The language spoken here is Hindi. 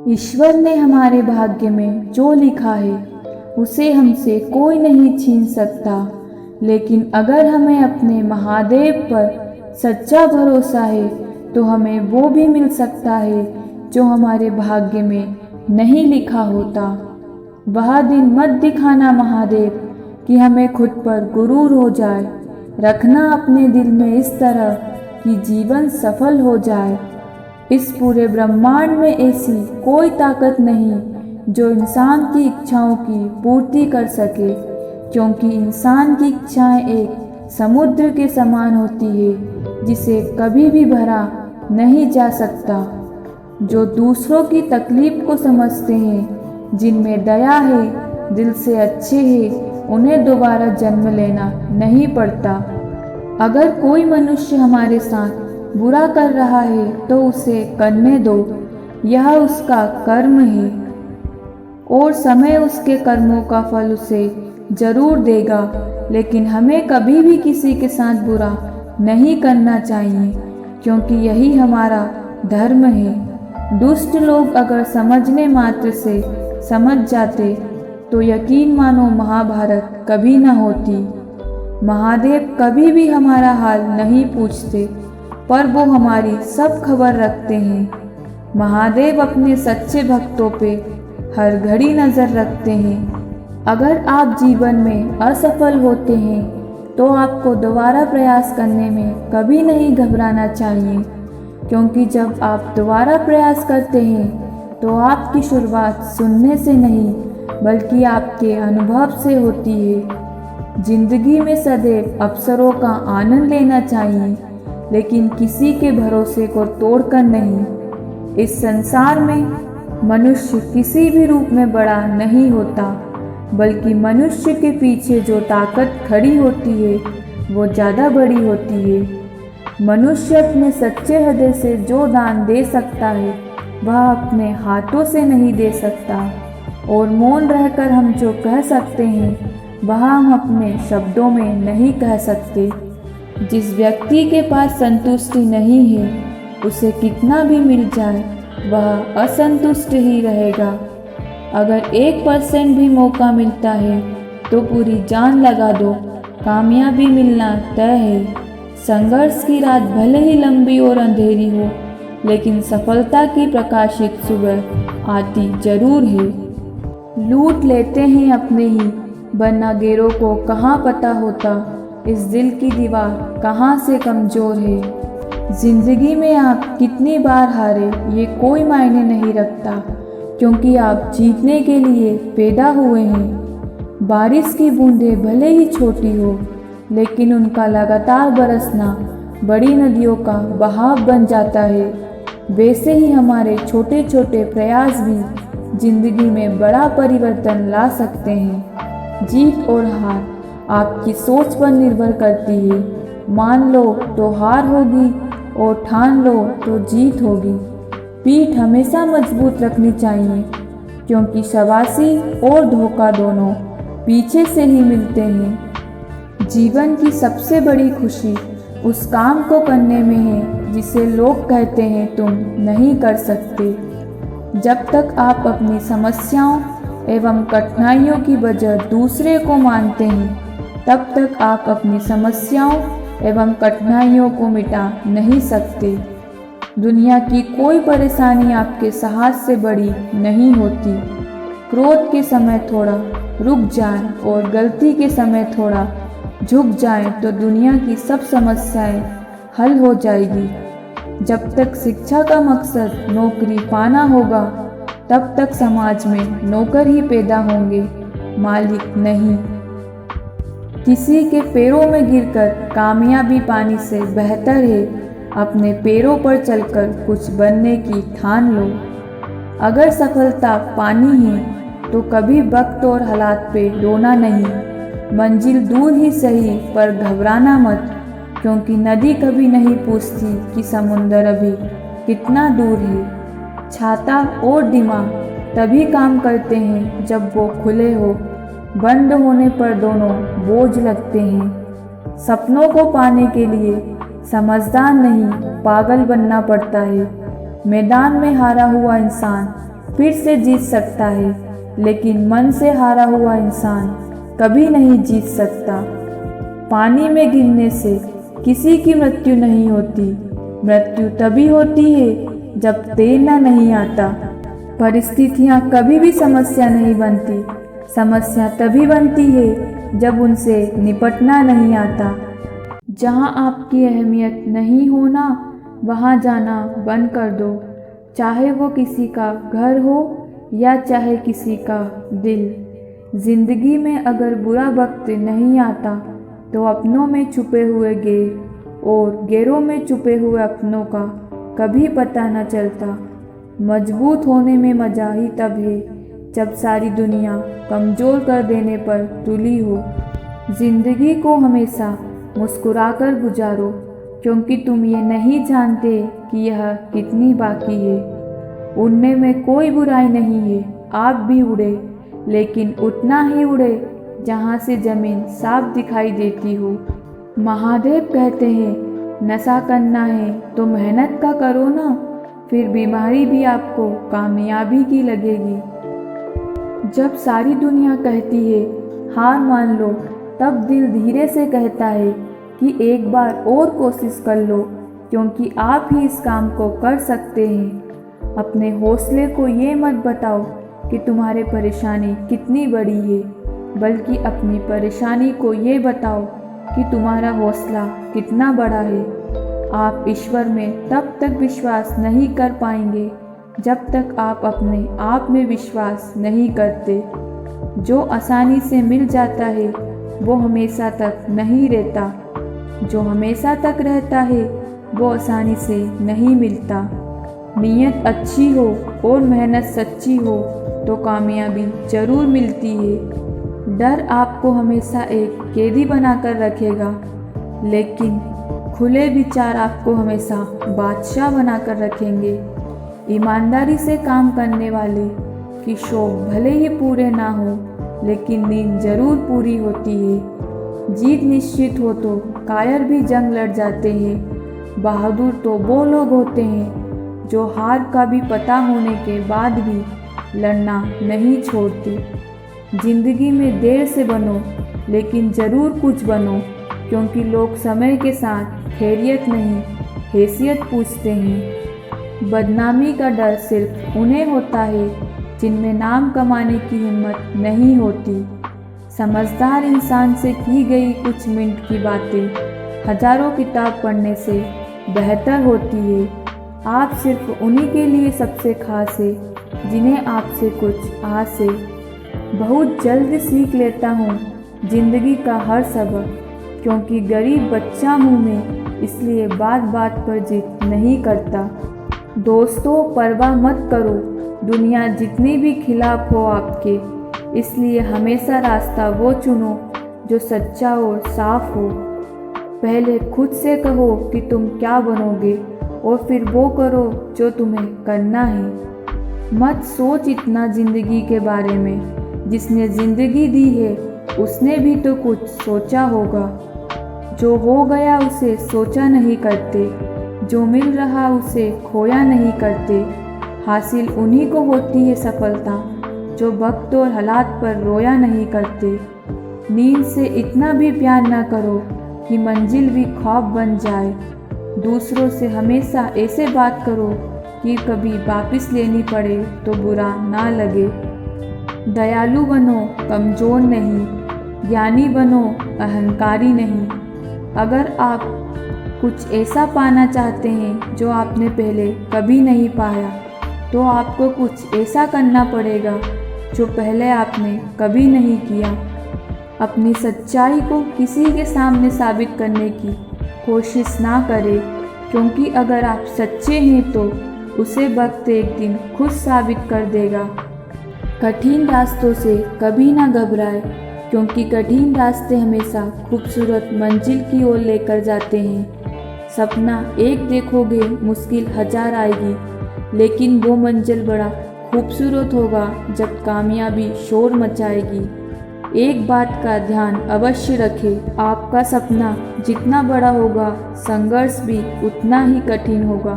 ईश्वर ने हमारे भाग्य में जो लिखा है उसे हमसे कोई नहीं छीन सकता, लेकिन अगर हमें अपने महादेव पर सच्चा भरोसा है तो हमें वो भी मिल सकता है जो हमारे भाग्य में नहीं लिखा होता। वह दिन मत दिखाना महादेव कि हमें खुद पर गुरूर हो जाए, रखना अपने दिल में इस तरह कि जीवन सफल हो जाए। इस पूरे ब्रह्मांड में ऐसी कोई ताकत नहीं जो इंसान की इच्छाओं की पूर्ति कर सके, क्योंकि इंसान की इच्छाएं एक समुद्र के समान होती है जिसे कभी भी भरा नहीं जा सकता। जो दूसरों की तकलीफ को समझते हैं, जिनमें दया है, दिल से अच्छे हैं, उन्हें दोबारा जन्म लेना नहीं पड़ता। अगर कोई मनुष्य हमारे साथ बुरा कर रहा है तो उसे करने दो, यह उसका कर्म है और समय उसके कर्मों का फल उसे जरूर देगा। लेकिन हमें कभी भी किसी के साथ बुरा नहीं करना चाहिए, क्योंकि यही हमारा धर्म है। दुष्ट लोग अगर समझने मात्र से समझ जाते तो यकीन मानो महाभारत कभी न होती। महादेव कभी भी हमारा हाल नहीं पूछते, पर वो हमारी सब खबर रखते हैं। महादेव अपने सच्चे भक्तों पे हर घड़ी नज़र रखते हैं। अगर आप जीवन में असफल होते हैं तो आपको दोबारा प्रयास करने में कभी नहीं घबराना चाहिए, क्योंकि जब आप दोबारा प्रयास करते हैं तो आपकी शुरुआत सुनने से नहीं बल्कि आपके अनुभव से होती है। जिंदगी में सदैव अवसरों का आनंद लेना चाहिए, लेकिन किसी के भरोसे को तोड़कर नहीं। इस संसार में मनुष्य किसी भी रूप में बड़ा नहीं होता, बल्कि मनुष्य के पीछे जो ताकत खड़ी होती है वो ज़्यादा बड़ी होती है। मनुष्य अपने सच्चे हृदय से जो दान दे सकता है वह अपने हाथों से नहीं दे सकता, और मौन रहकर हम जो कह सकते हैं वह हम अपने शब्दों में नहीं कह सकते। जिस व्यक्ति के पास संतुष्टि नहीं है, उसे कितना भी मिल जाए वह असंतुष्ट ही रहेगा। अगर 1% भी मौका मिलता है तो पूरी जान लगा दो, कामयाबी मिलना तय है। संघर्ष की रात भले ही लंबी और अंधेरी हो, लेकिन सफलता की प्रकाशित सुबह आती जरूर है। लूट लेते हैं अपने ही, वरना गैरों को कहाँ पता होता इस दिल की दीवार कहाँ से कमज़ोर है। ज़िंदगी में आप कितनी बार हारे ये कोई मायने नहीं रखता, क्योंकि आप जीतने के लिए पैदा हुए हैं। बारिश की बूंदें भले ही छोटी हो, लेकिन उनका लगातार बरसना बड़ी नदियों का बहाव बन जाता है। वैसे ही हमारे छोटे छोटे प्रयास भी ज़िंदगी में बड़ा परिवर्तन ला सकते हैं। जीत और हार आपकी सोच पर निर्भर करती है। मान लो तो हार होगी और ठान लो तो जीत होगी। पीठ हमेशा मजबूत रखनी चाहिए, क्योंकि शाबाशी और धोखा दोनों पीछे से ही मिलते हैं। जीवन की सबसे बड़ी खुशी उस काम को करने में है जिसे लोग कहते हैं तुम नहीं कर सकते। जब तक आप अपनी समस्याओं एवं कठिनाइयों की वजह दूसरे को मानते हैं, तब तक आप अपनी समस्याओं एवं कठिनाइयों को मिटा नहीं सकते। दुनिया की कोई परेशानी आपके साहस से बड़ी नहीं होती। क्रोध के समय थोड़ा रुक जाएं और गलती के समय थोड़ा झुक जाएं तो दुनिया की सब समस्याएं हल हो जाएगी। जब तक शिक्षा का मकसद नौकरी पाना होगा, तब तक समाज में नौकर ही पैदा होंगे, मालिक नहीं। किसी के पैरों में गिरकर कामयाबी पाने से बेहतर है अपने पैरों पर चलकर कुछ बनने की ठान लो। अगर सफलता पानी है तो कभी वक्त और हालात पे रोना नहीं। मंजिल दूर ही सही पर घबराना मत, क्योंकि नदी कभी नहीं पूछती कि समुंदर अभी कितना दूर है। छाता और दिमाग तभी काम करते हैं जब वो खुले हो, बंद होने पर दोनों बोझ लगते हैं। सपनों को पाने के लिए समझदार नहीं पागल बनना पड़ता है। मैदान में हारा हुआ इंसान फिर से जीत सकता है, लेकिन मन से हारा हुआ इंसान कभी नहीं जीत सकता। पानी में गिरने से किसी की मृत्यु नहीं होती। मृत्यु तभी होती है जब तैरना नहीं आता। परिस्थितियाँ कभी भी समस्या नहीं बनती। समस्या तभी बनती है जब उनसे निपटना नहीं आता। जहाँ आपकी अहमियत नहीं होना, वहाँ जाना बंद कर दो। चाहे वो किसी का घर हो या चाहे किसी का दिल। जिंदगी में अगर बुरा वक्त नहीं आता तो अपनों में छुपे हुए गैर और गैरों में छुपे हुए अपनों का कभी पता न चलता। मजबूत होने में मज़ा ही तब है जब सारी दुनिया कमज़ोर कर देने पर तुली हो। ज़िंदगी को हमेशा मुस्कुराकर गुजारो, क्योंकि तुम ये नहीं जानते कि यह कितनी बाकी है। उड़ने में कोई बुराई नहीं है। आप भी उड़े, लेकिन उतना ही उड़े जहाँ से ज़मीन साफ दिखाई देती हो। महादेव कहते हैं नशा करना है तो मेहनत का करो ना, फिर बीमारी भी आपको कामयाबी की लगेगी। जब सारी दुनिया कहती है हार मान लो, तब दिल धीरे से कहता है कि एक बार और कोशिश कर लो, क्योंकि आप ही इस काम को कर सकते हैं। अपने हौसले को ये मत बताओ कि तुम्हारी परेशानी कितनी बड़ी है, बल्कि अपनी परेशानी को ये बताओ कि तुम्हारा हौसला कितना बड़ा है। आप ईश्वर में तब तक विश्वास नहीं कर पाएंगे जब तक आप अपने आप में विश्वास नहीं करते। जो आसानी से मिल जाता है वो हमेशा तक नहीं रहता। जो हमेशा तक रहता है वो आसानी से नहीं मिलता। नीयत अच्छी हो और मेहनत सच्ची हो तो कामयाबी जरूर मिलती है। डर आपको हमेशा एक कैदी बनाकर रखेगा, लेकिन खुले विचार आपको हमेशा बादशाह बनाकर रखेंगे। ईमानदारी से काम करने वाले की शौक भले ही पूरे ना हो, लेकिन नींद जरूर पूरी होती है। जीत निश्चित हो तो कायर भी जंग लड़ जाते हैं। बहादुर तो वो लोग होते हैं जो हार का भी पता होने के बाद भी लड़ना नहीं छोड़ते। जिंदगी में देर से बनो, लेकिन ज़रूर कुछ बनो, क्योंकि लोग समय के साथ खैरियत नहीं हैसियत पूछते हैं। बदनामी का डर सिर्फ उन्हें होता है जिनमें नाम कमाने की हिम्मत नहीं होती। समझदार इंसान से की गई कुछ मिनट की बातें हजारों किताब पढ़ने से बेहतर होती है। आप सिर्फ उन्हीं के लिए सबसे खास है जिन्हें आपसे कुछ आस है। बहुत जल्द सीख लेता हूँ जिंदगी का हर सबक, क्योंकि गरीब बच्चा हूँ मैं, इसलिए बात बात पर जिद नहीं करता। दोस्तों, परवाह मत करो दुनिया जितनी भी खिलाफ हो आपके, इसलिए हमेशा रास्ता वो चुनो जो सच्चा और साफ हो। पहले खुद से कहो कि तुम क्या बनोगे, और फिर वो करो जो तुम्हें करना है। मत सोच इतना ज़िंदगी के बारे में, जिसने ज़िंदगी दी है उसने भी तो कुछ सोचा होगा। जो हो गया उसे सोचा नहीं करते, जो मिल रहा उसे खोया नहीं करते। हासिल उन्हीं को होती है सफलता जो वक्त और हालात पर रोया नहीं करते। नींद से इतना भी प्यार ना करो कि मंजिल भी ख्वाब बन जाए। दूसरों से हमेशा ऐसे बात करो कि कभी वापस लेनी पड़े तो बुरा ना लगे। दयालु बनो, कमज़ोर नहीं। ज्ञानी बनो, अहंकारी नहीं। अगर आप कुछ ऐसा पाना चाहते हैं जो आपने पहले कभी नहीं पाया, तो आपको कुछ ऐसा करना पड़ेगा जो पहले आपने कभी नहीं किया। अपनी सच्चाई को किसी के सामने साबित करने की कोशिश ना करें, क्योंकि अगर आप सच्चे हैं तो उसे वक्त एक दिन खुद साबित कर देगा। कठिन रास्तों से कभी ना घबराएं, क्योंकि कठिन रास्ते हमेशा खूबसूरत मंजिल की ओर लेकर जाते हैं। सपना एक देखोगे, मुश्किल हजार आएगी, लेकिन वो मंजिल बड़ा खूबसूरत होगा जब कामयाबी शोर मचाएगी। एक बात का ध्यान अवश्य रखें, आपका सपना जितना बड़ा होगा, संघर्ष भी उतना ही कठिन होगा।